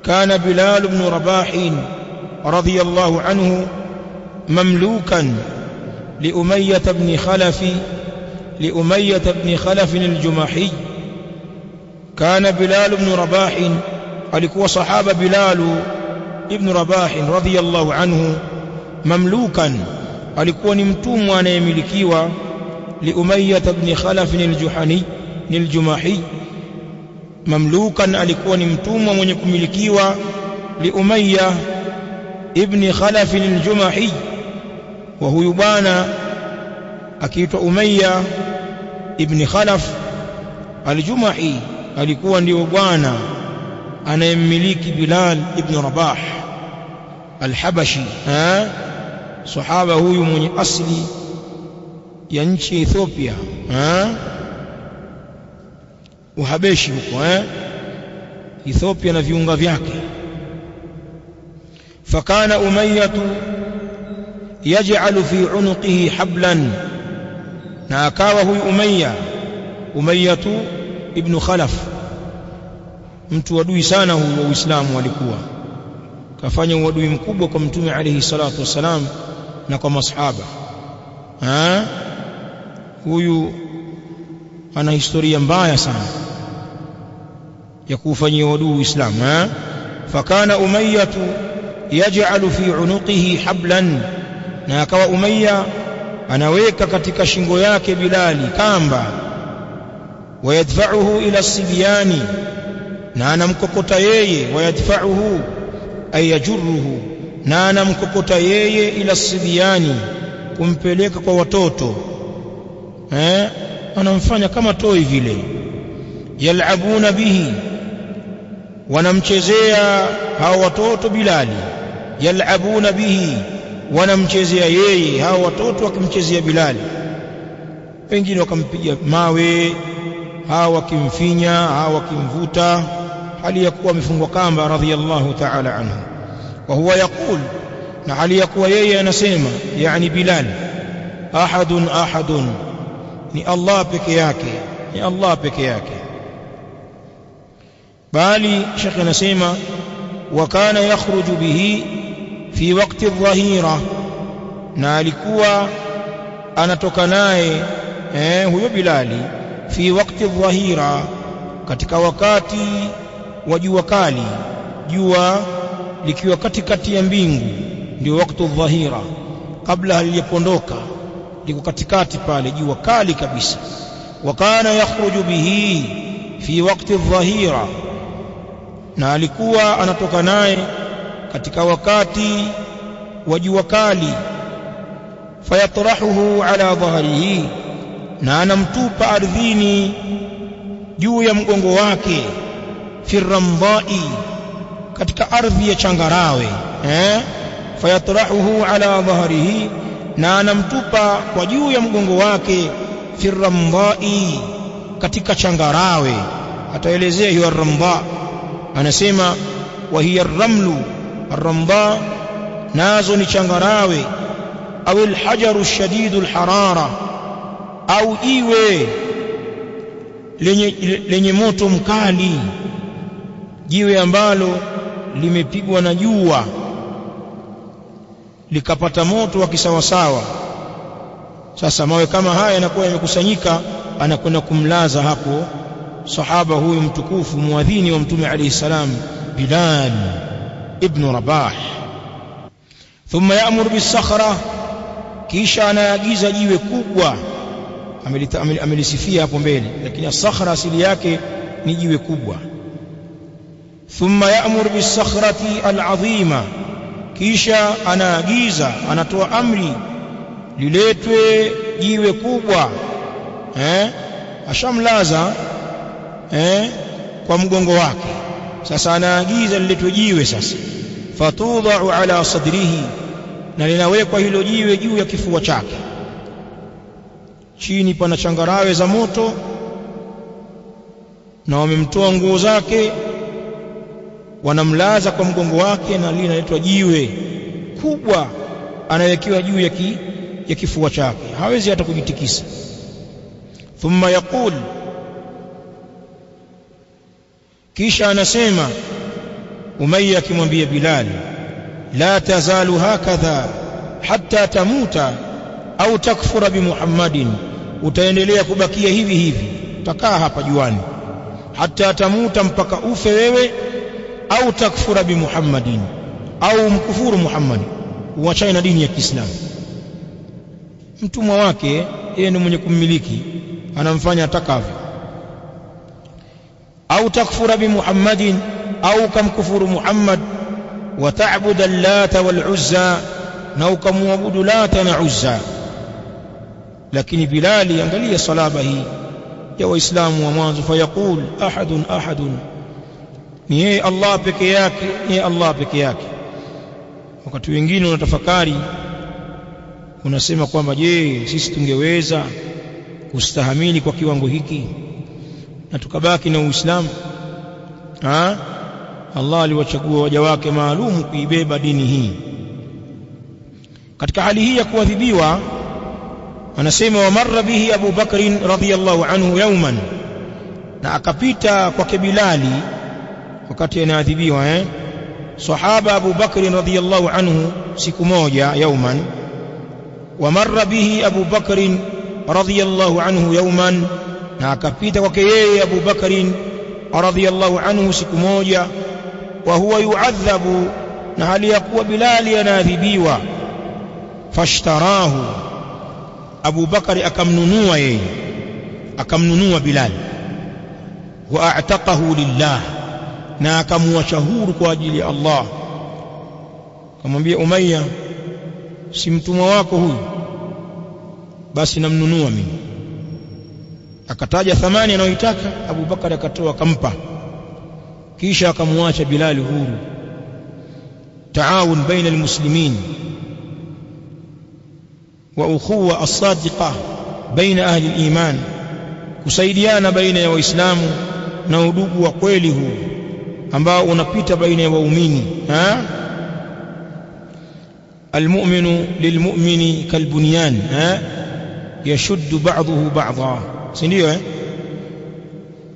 كان بلال بن رباح رضي الله عنه مملوكا لأمية بن خلف الجمحي. كان بلال بن رباح alikuwa sahaba Bilal ibn Rabah radhiyallahu anhu mamlukan, alikuwa ni mtumwa anayemilikiwa li Umayyah ibn Khalaf al-Jumahi. Mamlukan, alikuwa ni mtumwa mwenye kumilikiwa li Umayyah ibn Khalaf al-Jumahi. Wa huyu bwana akiitwa Umayyah ibn Khalaf al-Jumahi alikuwa ndio bwana anayemmiliki Bilal ibn Rabah al-Habashi. Sahaba huyu mwenye asili ya nchi Ethiopia, Uhabeshi huko, Ethiopia na viunga vyake. Fakana Umayyah yaj'alu fi unuqihi hablan, na akawa huyu Umayyah ibn Khalaf mtu wadui sana huyu wa Uislamu, alikuwa kafanya uadui mkubwa kwa Mtume alayhi salatu wasalam na kwa masahaba. Huyu ana historia mbaya sana ya kufanyia uadui Uislamu. Fakana Umayyah yaj'alu fi unuqihi hablan, na akawa Umayyah anaweka katika shingo yake Bilali kamba. Wayadfa'uhu ila sibyani, na anamkokota yeye. Wayadfa'uhu ay yajurruhu, na anamkokota yeye ila sibyani, kumpeleka kwa watoto. Anamfanya kama toi vile. Yal'abuna bihi, wanamchezea hao watoto Bilali. Yal'abuna bihi, wanamchezea yeye hao watoto, wakimchezea Bilali. Wengine wakampiga mawe, hao wakimfinya, hao wakimvuta, hali ya kuwa amefungwa kamba radhiyallahu ta'ala anhu. Wa huwa yaqul, na hali ya kuwa yeye anasema, yani Bilal, ahadun, ni Allah peke yake, ni Allah peke yake. Bali Sheikh anasema, wa kana yakhruju bihi fi waqti adh-dhahira, na alikuwa anatoka naye huyo Bilali fi waqti adh-dhahira, katika wakati wa jua kali, jua likiwa katikati ya mbingu, ndio wakati adh-dhahira, kabla halijapondoka, liko katikati pale, jua kali kabisa. Wa kana yakhruju bihi fi waqti adh-dhahira, na alikuwa anatoka naye katika wakati wa jua kali. Fayatrahuhu ala dhahrihi, na anamtupa ardhini juu ya mgongo wake. Fi ramdai, katika ardhi ya changarawe. Fayatrahuhu ala dhahrihi, na anamtupa kwa juu ya mgongo wake. Fi ramdai, katika changarawe. Ataelezea hiyo ramda, anasema wa hiya ramlu, ar-ramda nazo ni changarawe. Au al-hajaru shadidu al-harara, au jiwe lenye moto mkali, jiwe ambalo limepigwa na jua likapata moto wa kisawasawa. Sasa mawe kama haya yanakuwa yamekusanyika, anakwenda kumlaza hapo sahaba huyu mtukufu, muadhini wa Mtume alayhi salam, Bilal ibn Rabah. Thumma ya'muru bis-sakhra, kisha anaagiza jiwe kubwa. Amelisifia hapo mbele, lakini as-sakhra asili yake ni jiwe kubwa. Thumma ya'muru bis-sakhrati al-'azima, kisha anaagiza, anatoa amri liletwe jiwe kubwa. Ashamlaza kwa mgongo wake, sasa anaagiza liletwe jiwe. Sasa fatudha'u ala sadrihi, na linawekwa hilo jiwe juu ya kifua chake. Chini pana changarawe za moto, na wamemtoa nguo zake, wanamlaza kwa mgongo wake, na linaletwa jiwe kubwa, anawekewa juu ya kifua chake, hawezi hata kujitikisa. Thumma yaqul, kisha anasema, Umayya akimwambia Bilal, la tazalu hakadha hatta tamuta au takfura bi Muhammadin, utaendelea kubakia hivi hivi, utakaa hapa juani, hatta tamuta, mpaka ufe wewe, au takfura bi Muhammadin, au mkufuru Muhammad, uachane na dini ya Kiislamu. Mtumwa wake yeye ni mwenye kummiliki, anamfanya atakavyo. Au takfura bi Muhammadin, au kamkufuru Muhammad, wa ta'bud al-Lata wal-Uzza, na ukamwabudu Lata na Uzza. Lakini Bilali, angalia salaba hii ya waislamu wa mwanzo, fayaqul ahadun, ni yeye Allah peke yake, ni Allah peke yake. Wakati wengine unatafakari, unasema kwamba je, sisi tungeweza kustahamili kwa kiwango hiki na tukabaki na Uislamu? Allah aliwachagua waja wake maalum kuibeba dini hii. Katika hali hii ya kuadhibiwa, anasema wa marra bihi Abu Bakr radhiyallahu anhu yawman, na akapita kwake Bilali wakati anaadhibiwa. Sahaba Abu Bakr radhiyallahu anhu siku moja, yawman. Wa marra bihi Abu Bakr radhiyallahu anhu yawman, na akapita kwake yeye Abu Bakr radhiyallahu anhu siku moja. Wa huwa yu'adhabu, na hali ya kuwa Bilali anaadhibiwa. Fashtarahu, Abu Bakari akamnunua yeye, akamnunua Bilal. Wa a'taqahu lillah, na akamwacha huru kwa ajili ya Allah. Akamwambia Umayya, si mtumwa wako huyu, basi namnunua mimi. Akataja thamani anayoitaka, Abu Bakari akatoa akampa, kisha akamwacha Bilal huru. Taawun baina almuslimin wa ukhuwa as-sadiqa baina ahli al-iman, kusaidiana baina ya waislamu na udugu wa kweli huu ambao unapita baina ya waumini. Almu'minu lilmu'mini kalbunyan yashuddu ba'dahu ba'dha, si ndio?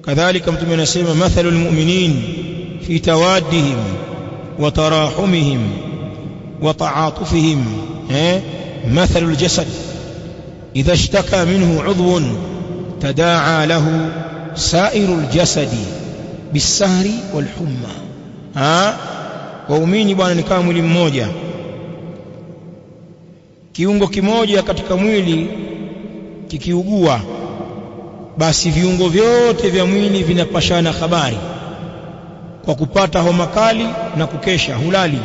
Kadhalika Mtume anasema mathalul mu'minin fi tawaddihim wa tarahumihim wa ta'atufihim mathalul jasad idha ishtaka minhu 'udhun tada'a lahu sairul jasadi bisahri wal humma. Waumini bwana ni kama mwili mmoja, kiungo kimoja katika mwili kikiugua, basi viungo vyote vya mwili vinapashana habari. Kwa kupata homa kali na kukesha, hulali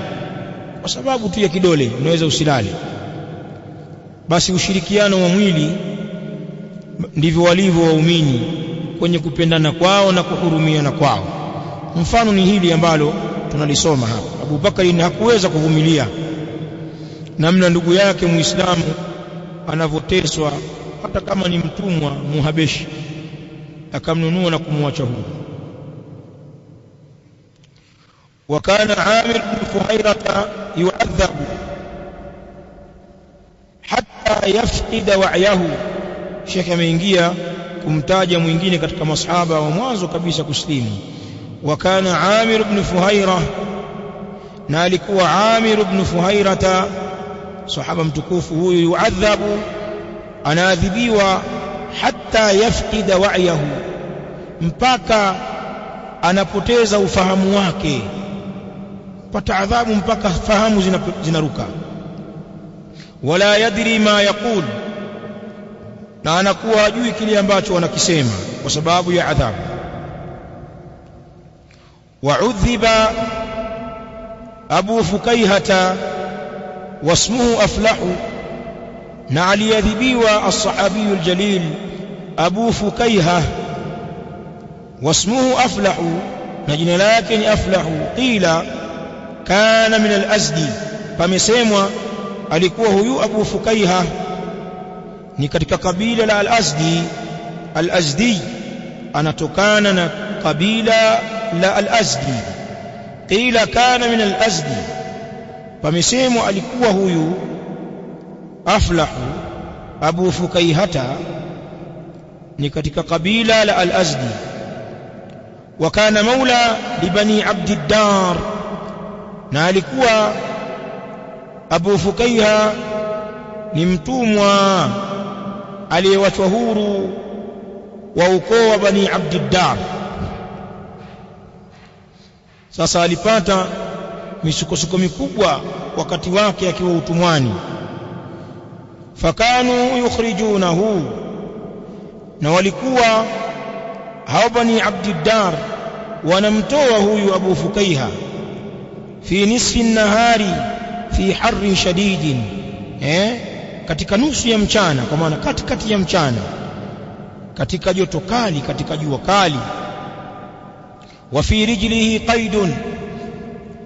kwa sababu tu ya kidole, unaweza usilale. Basi ushirikiano wa mwili ndivyo walivyo waumini kwenye kupendana kwao na kuhurumiana kwao. Mfano ni hili ambalo tunalisoma hapa. Abu Bakari hakuweza kuvumilia namna ndugu yake Muislamu anavoteswa, hata kama ni mtumwa Muhabeshi, akamnunua na kumwacha huru. وكان عامر بن فهيرة يعذب حتى يفقد وعيه. Sheikh ameingia kumtaja mwingine katika masahaba wa mwanzo kabisa kuslimu. وكان عامر بن فهيرة, na alikuwa Amir ibn Fuhairata, sahaba mtukufu huyu, yuadhabu, anaadhibiwa, hatta yafqida wa'yahu, mpaka anapoteza ufahamu wake, pata adhabu mpaka fahamu zinaruka. Wala yadri ma yaqul, na anakuwa hajui kile ambacho wanakisema kwa sababu ya adhabu. Wa'udhiba Abu Fukaihata wasmuhu Aflahu, na aliyadhibiwa as-sahabiyul jalil Abu Fukaiha, wasmuhu Aflahu, na jina lake ni Aflahu. Qila kana min al-Azdi, pamesemwa alikuwa huyu Abu Fukaiha ni katika kabila la al-Azdi. Al-Azdi anatokana na kabila la al-Azdi. Qila kana min al-Azdi, pamesemwa alikuwa huyu Aflahu Abu Fukaihata ni katika kabila la al-Azdi. Wa kana maula li bani Abdiddar na alikuwa Abu Fukaiha ni mtumwa aliyewachwa huru wa ukoo wa Bani Abdiddar. Sasa alipata misukosuko mikubwa wakati wake akiwa utumwani. Fakanu yukhrijunahu, na walikuwa hao Bani Abdiddar wanamtoa huyu Abu Fukaiha fi nisfi nahari fi harrin shadidin, katika nusu ya mchana, kwa maana katikati ya mchana, katika joto kali, katika jua kali. Wa fi rijlihi qaidun,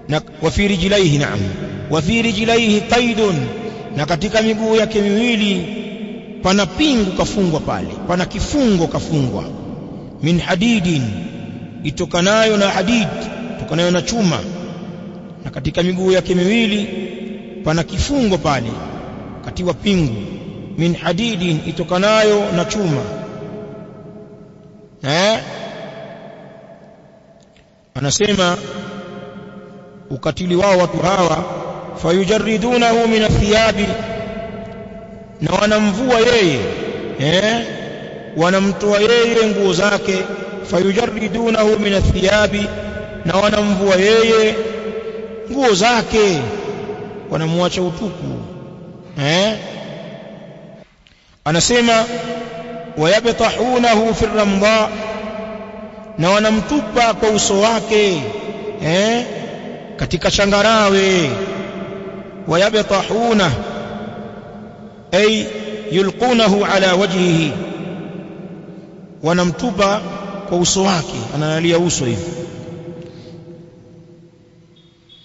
na wa fi rijlaihi, naam, wa fi rijlaihi qaidun, na katika miguu yake miwili pana pingu kafungwa pale, pana kifungo kafungwa, min hadidin, itokanayo na hadid, itokanayo na chuma. Na katika miguu yake miwili pana kifungo pale, katiwa pingu, min hadidin, itokanayo na chuma. Anasema ukatili wao watu hawa, fayujarridunahu min athiyabi, na wanamvua yeye, wanamtoa yeye nguo zake. Fayujarridunahu min athiyabi, na wanamvua yeye nguo zake, wanamwacha utupu. Anasema wayabtahunahu fi ramdha, na wanamtupa kwa uso wake katika wayabtahuna ay yulqunahu ala wajhihi, wanamtupa kwa uso wake, analalia uso hivi.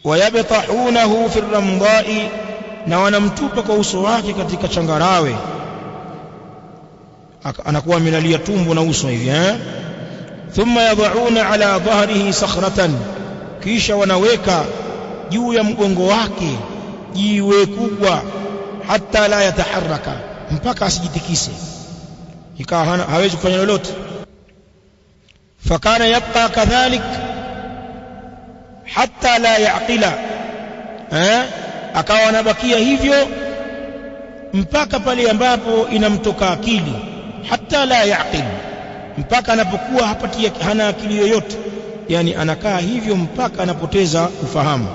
Wayabtahunahu fi ramdha'i, na wanamtupa kwa uso wake katika changarawe, anakuwa amelalia tumbo na uso hivi. Thumma yad'una ala dhahrihi sakhratan, kisha wanaweka juu ya mgongo wake jiwe kubwa, hatta la yataharraka, mpaka asijitikise, ikawa hawezi kufanya lolote. Fakana yabqa kadhalik hatta la yaqila, akawa anabakia hivyo mpaka pale ambapo inamtoka akili. Hatta la yaqil, mpaka anapokuwa hana akili yoyote, yani anakaa hivyo mpaka anapoteza ufahamu.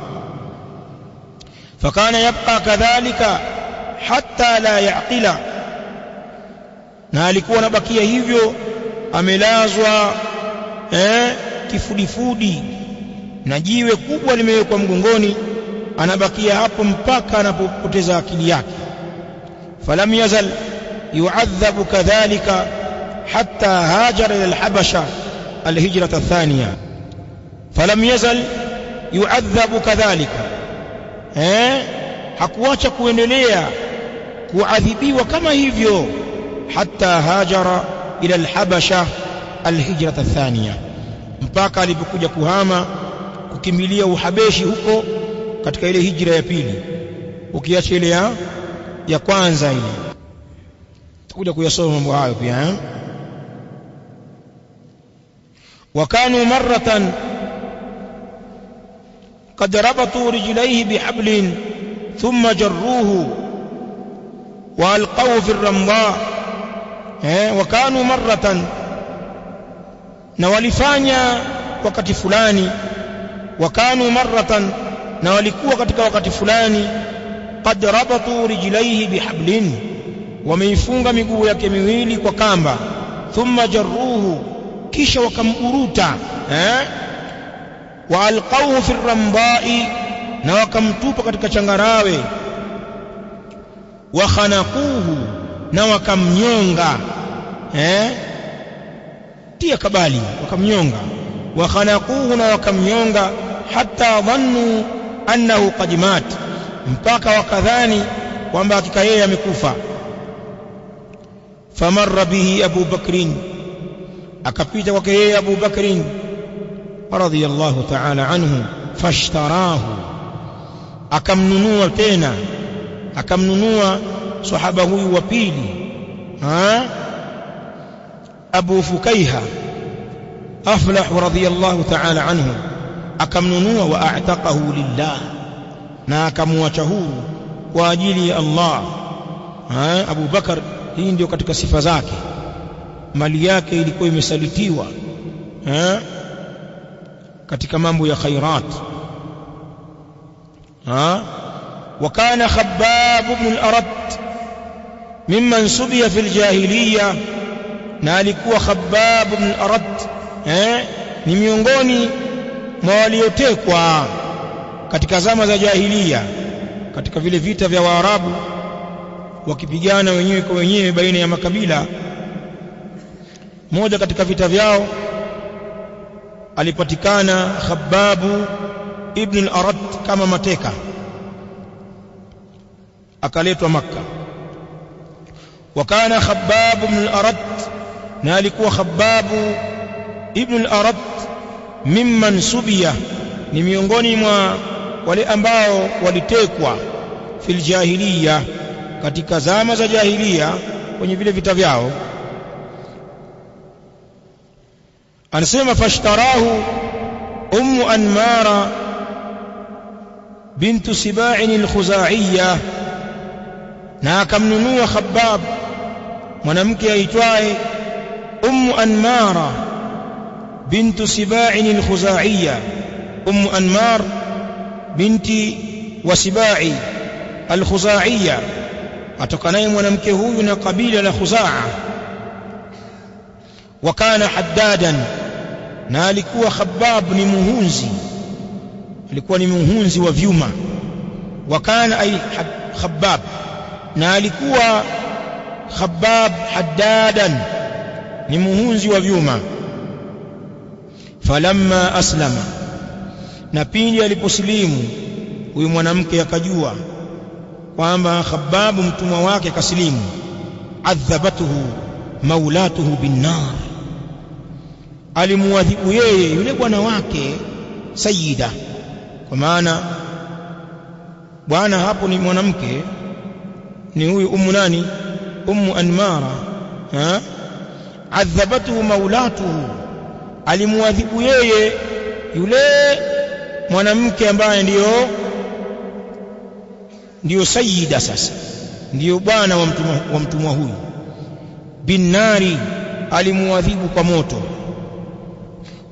Fakana yabqa kadhalika hatta la yaqila, na alikuwa anabakia hivyo amelazwa kifudifudi na jiwe kubwa limewekwa mgongoni, anabakia hapo mpaka anapopoteza akili yake. Falam yazal yu'adhabu kadhalika hatta hajara ila al-Habasha al-hijrah ath-thaniya. Falam yazal yu'adhabu kadhalika, hakuacha kuendelea kuadhibiwa kama hivyo, hatta hajara ila al-Habasha al-hijrah ath-thaniya, mpaka alipokuja kuhama kukimbilia Uhabeshi huko katika ile hijra ya pili, ukiacha ile ya kwanza ile. Tutakuja kuyasoma mambo hayo pia. Wakanu marratan qad rabatu rijlaihi bihablin thumma jarruhu wa alqahu fi ar-ramdha. Wakanu marratan, na walifanya wakati fulani. Wakanu marratan, na walikuwa katika wakati fulani. Qad rabatu rijlaihi bihablin, wameifunga miguu yake miwili kwa kamba. Thumma jarruhu, kisha wakamburuta. Wa alqawhu fi ramdha'i, na wakamtupa katika changarawe. Wa khanaquhu, na wakamnyonga, tia kabali, wakamnyonga. Wa khanaquhu, na wakamnyonga. Hatta dhannu annahu qad mat, mpaka wakadhani kwamba hakika yeye amekufa. Famarra bihi Abu Bakrin, akapita kwake yeye Abu Bakrin radhiyallahu ta'ala anhu. Fashtarahu, akamnunua tena, akamnunua sahaba huyu wa pili, Abu Fukaiha Aflah radhiyallahu ta'ala anhu, akamnunua. Wa a'taqahu lillah, na akamwacha huru kwa ajili ya Allah. Abu Bakar, hii ndio katika sifa zake, mali yake ilikuwa imesalitiwa katika mambo ya khairat. وكان خباب بن الأرت ممن سبي في الجاهلية, na alikuwa Khabbab ibn al-Arat ni miongoni mwa waliotekwa katika zama za jahiliya, katika vile vita vya Waarabu wakipigana wenyewe kwa wenyewe baina ya makabila. Moja katika vita vyao alipatikana Khabbab ibn al-Arat kama mateka, akaletwa Makka. Wakana Khabbab ibn al-Arat, na alikuwa Khabbab ibn al-Arat mimman subiya, ni miongoni mwa wale ambao walitekwa fil jahiliya, katika zama za jahiliya kwenye vile vita vyao. Anasema fashtarahu ummu Anmara bintu Siba'in al-Khuzaiya, na akamnunua Khabbab mwanamke aitwaye ummu Anmara bintu Siba'in al-Khuzaiya. Ummu Anmar binti wa Sibai al-Khuzaiya, atokanaye mwanamke huyu na kabila la Khuzaa. Wa kana haddadan, na alikuwa Khabbab ni muhunzi, alikuwa ni muhunzi wa vyuma. Wa kana ay Khabbab, na alikuwa Khabbab haddadan, ni muhunzi wa vyuma. Falamma aslama, na pindi aliposilimu huyu mwanamke akajua kwamba Khabbab mtumwa wake kasilimu, adhabatuhu maulatuhu binnar, alimuadhibu yeye yule bwana wake Sayyida, kwa maana bwana hapo ni mwanamke, ni huyu ummu nani? Ummu Anmara. Adhabatuhu maulatuhu, alimuadhibu yeye yule mwanamke ambaye ndiyo Sayyida, sasa ndiyo bwana wa mtumwa huyu. Binnari, alimuadhibu kwa moto.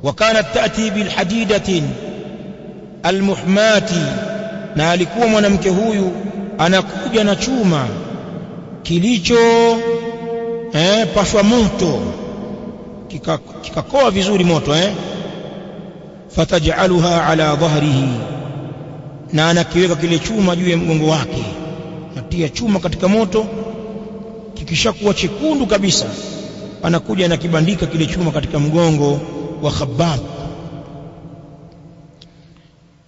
Wa kanat ta'ti bil hadidatin almuhmati, na alikuwa mwanamke huyu anakuja na chuma kilicho pashwa moto, kikakoa vizuri moto. Fataj'aluha ala dhahrihi, na anakiweka kile chuma juu ya mgongo wake. Natia chuma katika moto, kikishakuwa chekundu kabisa, anakuja na kibandika kile chuma katika mgongo wa Khabbab.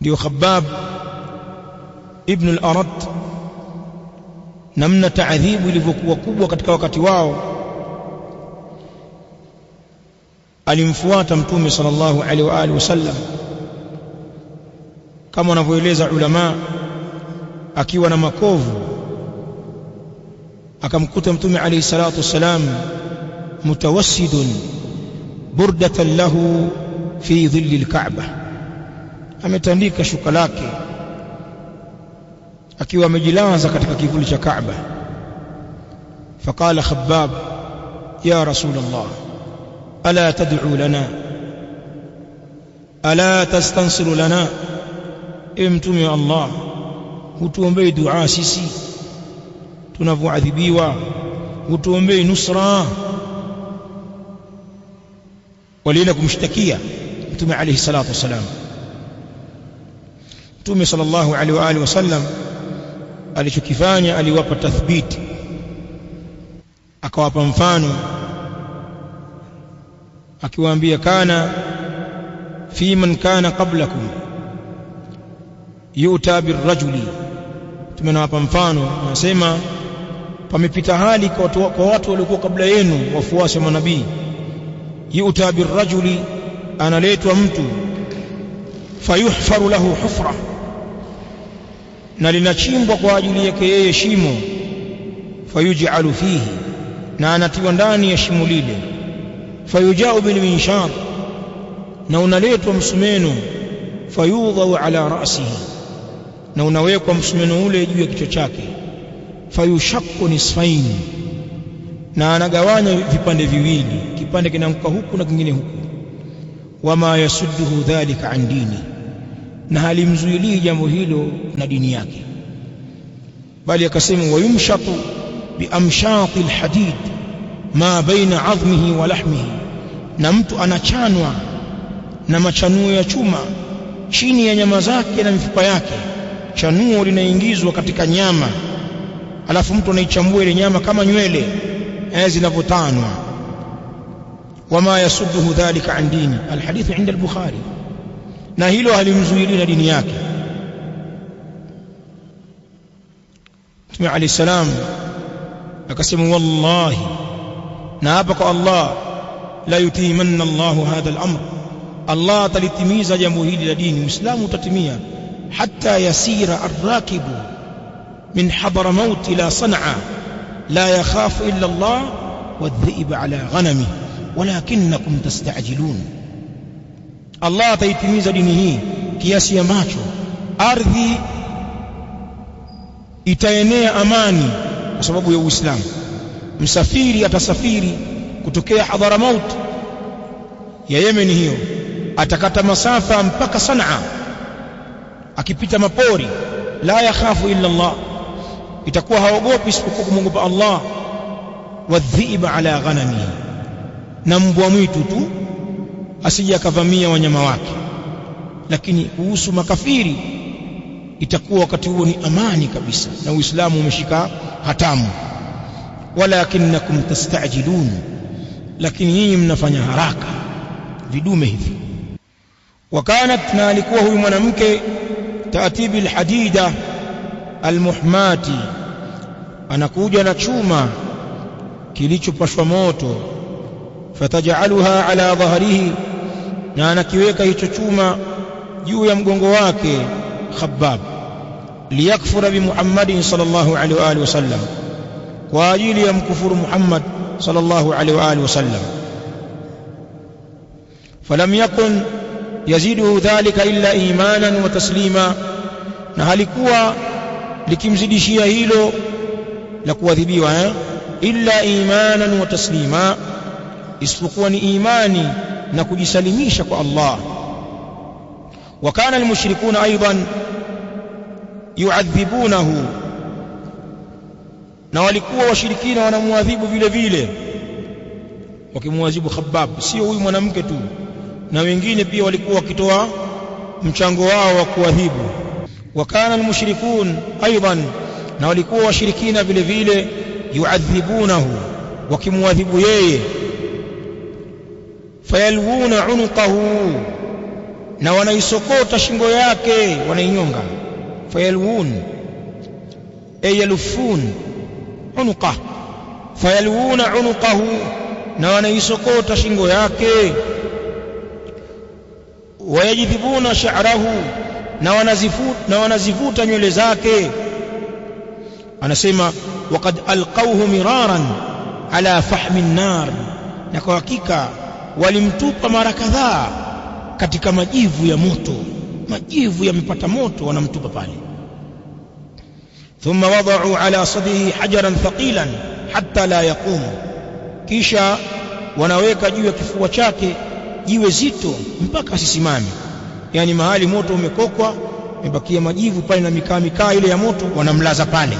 Ndio Khabbab ibn al-Arat, namna taadhibu ilivyokuwa kubwa katika wakati wao. Alimfuata Mtume sallallahu alaihi wa alihi wasallam, kama wanavyoeleza ulama, akiwa na makovu. Akamkuta Mtume alayhi salatu wassalam mutawassidun burdatan lahu fi dhilli al-Ka'ba, ametandika shuka lake akiwa amejilaza katika kivuli cha Kaaba. Faqala Khabbab, ya Rasulullah, ala tad'u lana, ala tastansiru lana, ewe Mtume wa Allah, hutuombei dua sisi tunavyoadhibiwa, hutuombei nusra. Walienda kumshtakia Mtume alayhi salatu wasalam. Mtume sallallahu alaihi wa alihi wasallam alichokifanya, aliwapa tathbiti, akawapa mfano, akiwaambia kana fi man kana qablakum yu'ta birrajuli. Tumenawapa mfano, anasema pamepita hali kwa watu waliokuwa kabla yenu, wafuasi wa manabii. Yu'ta birrajuli, analetwa mtu, fayuhfaru lahu hufra, na linachimbwa kwa ajili yake yeye shimo. Fayuj'alu fihi, na anatiwa ndani ya shimo lile. Fayuja'u bil minshar, na unaletwa msumeno. Fayudhau ala ra'sihi, na unawekwa msumeno ule juu ya kichwa chake. Fayushakku nisfaini, na anagawanya vipande viwili, kipande kinaanguka huku na kingine huku. Wama yasudduhu dhalika an dini, na halimzuilii jambo hilo na dini yake. Bali akasema wayumshatu biamshati alhadid ma baina adhmihi wa lahmihi, na mtu anachanwa na machanuo ya chuma chini ya nyama zake na mifupa yake. Chanuo linaingizwa katika nyama, alafu mtu anaichambua ile nyama kama nywele zinavyotanwa. Wama yasudduhu dhalika an dini, alhadithu inda al-Bukhari, na hilo halimzuili na dini yake. Mtume alayhi salam akasema wallahi, na hapa kwa Allah, la yutimanna Allahu hadha al-amr, Allah atalitimiza jambo hili la dini, Uislamu utatimia. Hatta yasira arrakibu min Hadramaut ila Sanaa la yakhafu illa Allah wadh-dhi'b ala ghanami walakinnakum tastajilun. Allah ataitimiza dini hii kiasi ambacho ardhi itaenea amani kwa sababu ya Uislamu. Msafiri atasafiri kutokea Hadramaut ya Yemen, hiyo atakata masafa mpaka Sanaa akipita mapori, la yakhafu illa Allah, itakuwa haogopi isipokuwa kumwogopa Allah. Wadh-dhi'b ala ghanami, na mbwa mwitu tu asije akavamia wanyama wake. Lakini kuhusu makafiri itakuwa wakati huo ni amani kabisa, na Uislamu umeshika hatamu. Walakinnakum tastajilun, lakini nyinyi mnafanya haraka vidume hivi. Wakanat, na alikuwa huyu mwanamke, taatibi alhadida almuhmati, anakuja na chuma kilichopashwa moto. Fatajaluha ala dhahrihi, na anakiweka hicho chuma juu ya mgongo wake Khabbab. Liyakfura bi Muhammadin sallallahu alaihi wa alihi wasallam, kwa ajili ya mkufuru Muhammad sallallahu alaihi wa alihi wasallam. Falam yakun yaziduhu dhalika illa imanan wa taslima, na halikuwa likimzidishia hilo la kuadhibiwa illa imanan wa taslima, isipokuwa ni imani na kujisalimisha kwa Allah. Wa kana almushrikuna aidan yu'adhibunahu, na walikuwa washirikina wanamuadhibu vile vile, wakimuadhibu Khabbab. Sio huyu mwanamke tu, na wengine pia walikuwa wakitoa mchango wao wa kuadhibu. Wa kana almushrikun aidan, na walikuwa washirikina vile vile yu'adhibunahu, wakimuadhibu yeye. Fayalwuna unuqahu, na wanaisokota shingo yake, wanainyonga. Fayalwun ay yalufun unuqah, fayalwuna unuqahu, na wanaisokota shingo yake. Wayajidhibuna sha'rahu, na wanazivuta nywele zake. Anasema waqad alqawhu miraran ala fahmi an-nar, na kwa hakika walimtupa mara kadhaa katika majivu ya moto. Majivu yamepata moto, wanamtupa pale. Thumma wada'u ala sadrihi hajaran thaqilan hatta la yaqum, kisha wanaweka juu ya kifua chake jiwe zito mpaka asisimame. Yani mahali moto umekokwa, imebakia majivu pale na mikaa ile ya moto, wanamlaza pale,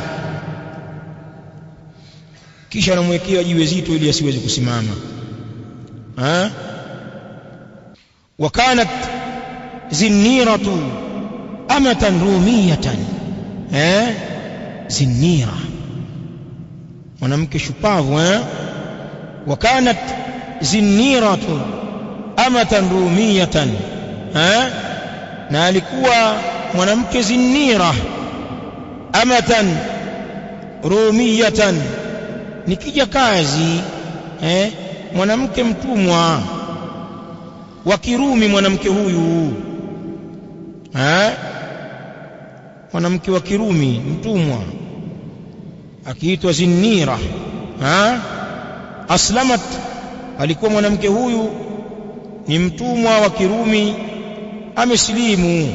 kisha wanamwekea jiwe zito ili asiweze kusimama. Wakanat zinniratu amatan rumiyatan, zinnira, mwanamke shupavu. Wakanat zinniratu amatan rumiyatan, na alikuwa mwanamke zinnira amatan rumiyatan, ni kijakazi, mwanamke mtumwa wa Kirumi. Mwanamke huyu mwanamke wa Kirumi mtumwa akiitwa Zinnira. Aslamat, alikuwa mwanamke huyu ni mtumwa wa Kirumi, amesilimu.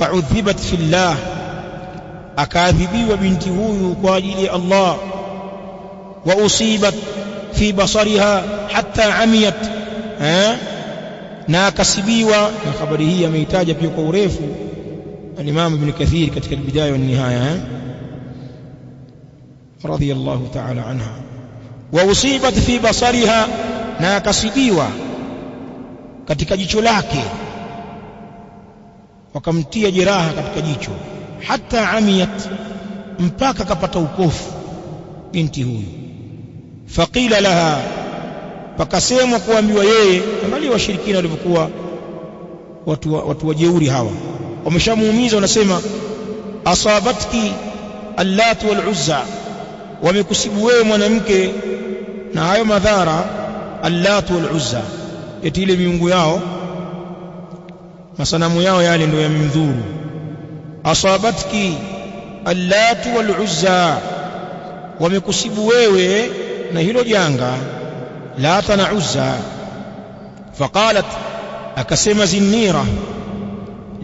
fa'udhibat fillah, akaadhibiwa binti huyu kwa ajili ya Allah. Wa usibat fi basariha hatta amiyat, na akasibiwa. Na habari hii ameitaja pia kwa urefu al-Imam Ibn Kathir katika al-Bidaya wa an-Nihaya radiyallahu ta'ala anha. Wa usibat fi basariha, na akasibiwa katika jicho lake, wakamtia jeraha katika jicho. Hatta amiyat, mpaka kapata upofu binti huyu. Faqila laha, pakasemwa kuambiwa yeye. Angalia washirikina walivyokuwa watu wajeuri hawa, wameshamuumiza, wanasema asabatki Allat wal Uzza, wamekusibu wewe mwanamke na hayo madhara. Allat wal Uzza, eti ile miungu yao, masanamu yao yale ndio yamemdhuru. Asabatki Allat wal Uzza, wamekusibu wewe na hilo janga Lata na Uzza. Faqalat, akasema Zinnira,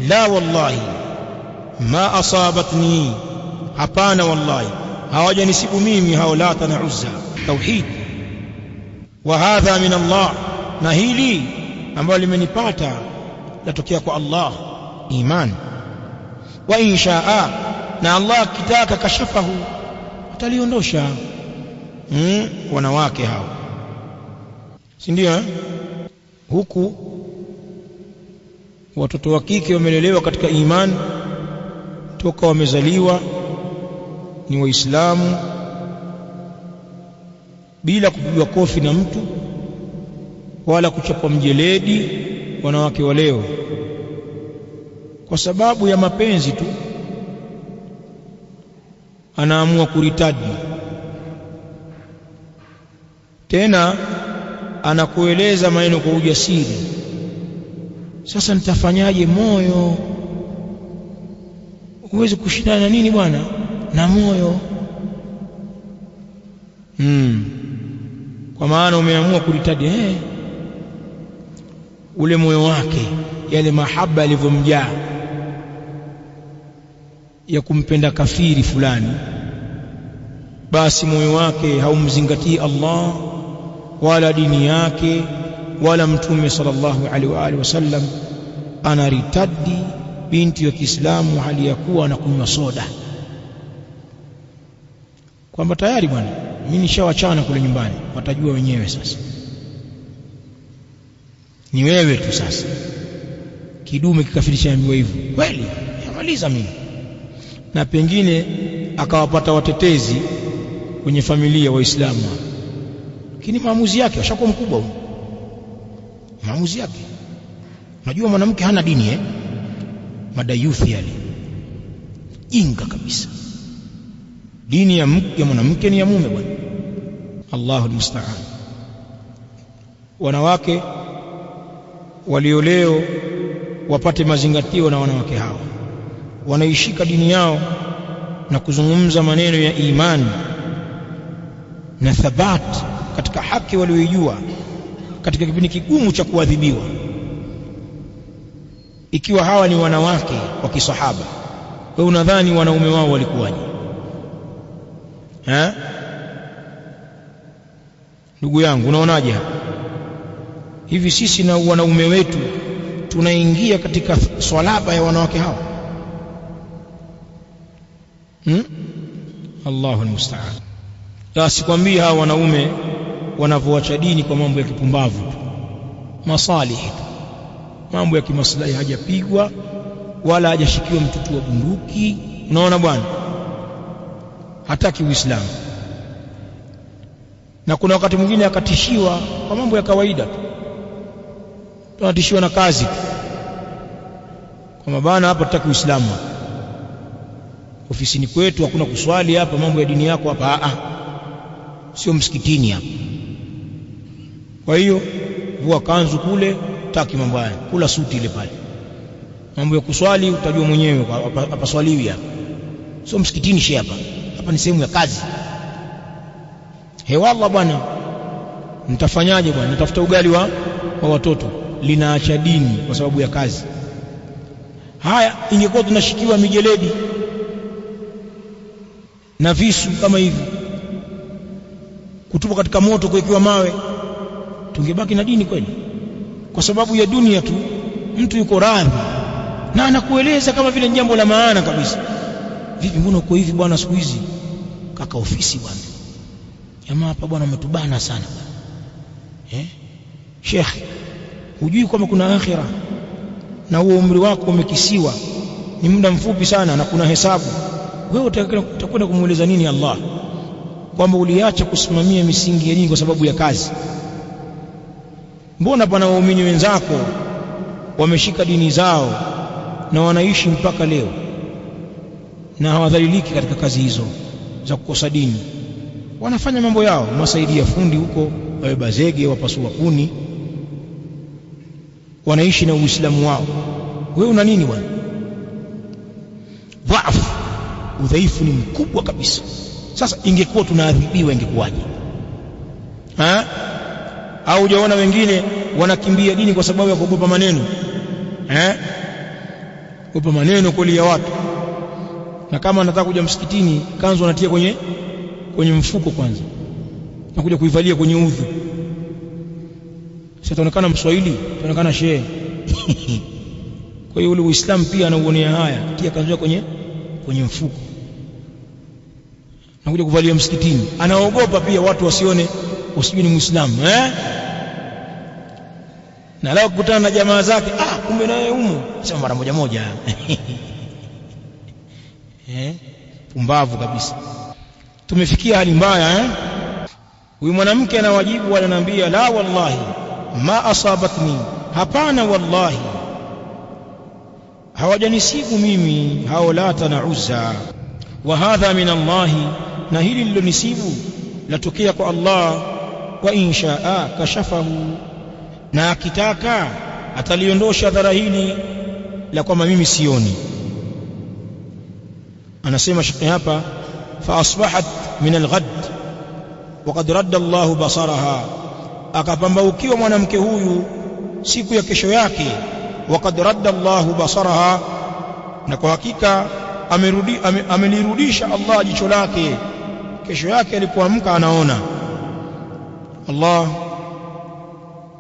la wallahi ma asabatni, hapana wallahi hawajanisibu mimi hao Lata na Uzza. Tauhid. Wa hadha min Allah, na hili ambalo limenipata latokea kwa Allah, iman. Wa inshaa, na Allah kitaka kashafahu, ataliondosha. Wanawake hao, si ndio? Huku watoto wa kike wamelelewa katika imani toka wamezaliwa, ni Waislamu, bila kupigwa kofi na mtu wala kuchapwa mjeledi. Wanawake wa leo kwa sababu ya mapenzi tu anaamua kuritadi, tena anakueleza maneno kwa ujasiri. Sasa nitafanyaje? Moyo huwezi kushindana na nini bwana, na moyo. Kwa maana umeamua kuritadi ule moyo wake, yale mahaba yalivyomjaa ya kumpenda kafiri fulani, basi moyo wake haumzingatii Allah wala dini yake wala Mtume sallallahu alaihi wa alihi wasallam. Anaritadi binti wa Kiislamu hali ya kuwa anakunywa soda, kwamba tayari bwana mimi nishawachana kule nyumbani, watajua wenyewe sasa, ni wewe tu sasa. Kidume kikafirisha ambiwa hivyo, kweli yamaliza mimi. Na pengine akawapata watetezi kwenye familia Waislamu, lakini maamuzi yake ashakuwa mkubwa huyo, maamuzi yake. Unajua mwanamke hana dini madayuthi yale, jinga kabisa. Dini ya mwanamke ni ya mume bwana. Allahu almusta'an. Wanawake walio leo wapate mazingatio na wanawake hawa, wanaishika dini yao na kuzungumza maneno ya imani na thabat katika haki walioijua katika kipindi kigumu cha kuadhibiwa. Ikiwa hawa ni wanawake wa kisahaba, wewe unadhani wanaume wao walikuwaje? Ndugu yangu, unaonaje hapa? Hivi sisi na wanaume wetu tunaingia katika swalaba ya wanawake hawa? Allahu almusta'an. Sikwambii hawa wanaume wanavyoacha dini kwa mambo ya kipumbavu tu, masalihi tu, mambo ya kimaslahi. Hajapigwa wala hajashikiwa mtutu wa bunduki, unaona bwana, hataki Uislamu. Na kuna wakati mwingine akatishiwa kwa mambo ya kawaida tu, tunatishiwa na kazi tu, kwa bana hapa tutaki Uislamu, ofisini kwetu hakuna kuswali hapa, mambo ya dini yako hapa sio msikitini hapa. Kwa hiyo vua kanzu kule, taki mambo haya, kula suti ile pale, mambo ya kuswali utajua mwenyewe, hapa swaliwi hapa, sio msikitini she hapa ni sehemu ya kazi. Wallah bwana, nitafanyaje bwana? Nitafuta ugali wa watoto, linaacha dini kwa sababu ya kazi. Haya, ingekuwa tunashikiwa mijeledi na visu kama hivi, kutupwa katika moto, kuwekewa mawe, tungebaki na dini kweli? Kwa sababu ya dunia tu mtu yuko radhi na anakueleza kama vile jambo la maana kabisa. Vipi, mbona uko hivi bwana siku hizi? Kaka ofisi bwana, jamaa hapa bwana umetubana sana bwana. Sheikh, hujui kwamba kuna akhira na huo umri wako umekisiwa, ni muda mfupi sana na kuna hesabu. Wewe utakwenda kumueleza nini Allah kwamba uliacha kusimamia misingi ya dini kwa sababu ya kazi? Mbona pana waumini wenzako wameshika dini zao na wanaishi mpaka leo na hawadhaliliki katika kazi hizo za kukosa dini? Wanafanya mambo yao, masaidia fundi huko, wabeba zege, wapasua kuni, wanaishi na Uislamu wao. Wewe una nini bwana? Dhaifu, udhaifu ni mkubwa kabisa. Sasa ingekuwa tunaadhibiwa ingekuwaje? Au hujaona wengine wanakimbia dini kwa sababu ya kuogopa maneno? Kuogopa maneno kweli ya watu. Na kama anataka kuja msikitini, kanzu anatia kwenye mfuko kwanza, na kuja kuivalia kwenye udhu. Sasa tunaonekana Mswahili, tunaonekana shehe. Kwa hiyo ule Uislamu pia anauonea haya, tia kanzu kwenye mfuko na kuja kuvalia msikitini. Anaogopa pia watu wasione usijui ni Muislamu. Na leo kukutana na jamaa zake, kumbe naye humo, sema mara moja. Pumbavu kabisa. Tumefikia hali mbaya. Huyu mwanamke anawajibu, ananiambia la wallahi ma asabatni, hapana wallahi hawajanisibu mimi hao Lata na Uzza. Wa hadha min Allah, na hili lilonisibu latokea kwa Allah. Wa inshaa kashafahu, na akitaka ataliondosha dhara hili la kwamba mimi sioni. Anasema shekhi hapa, fa asbahat min alghad wa qad radda Allah basaraha, akapambaukiwa mwanamke huyu siku ya kesho yake. Wa qad radda Allah basaraha, na kwa hakika amelirudisha Allah jicho lake. Kesho yake alipoamka anaona. Allah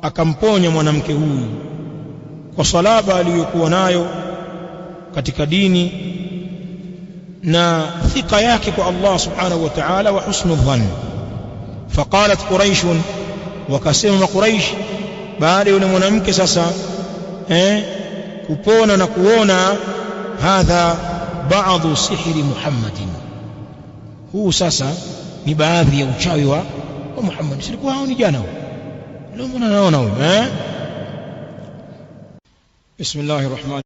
akamponya mwanamke huyu kwa salaba aliyokuwa nayo katika dini na thika yake kwa Allah subhanahu wa ta'ala wa husnu dhann. Faqalat Quraish, wakasema Quraish baada yule mwanamke sasa kupona na kuona, hadha ba'dhu sihri Muhammadin, huu sasa ni baadhi ya uchawi wa Muhammad. Silikuwa hao ni jana huo, leo mbona naona huyo? Bismillahir rahmanir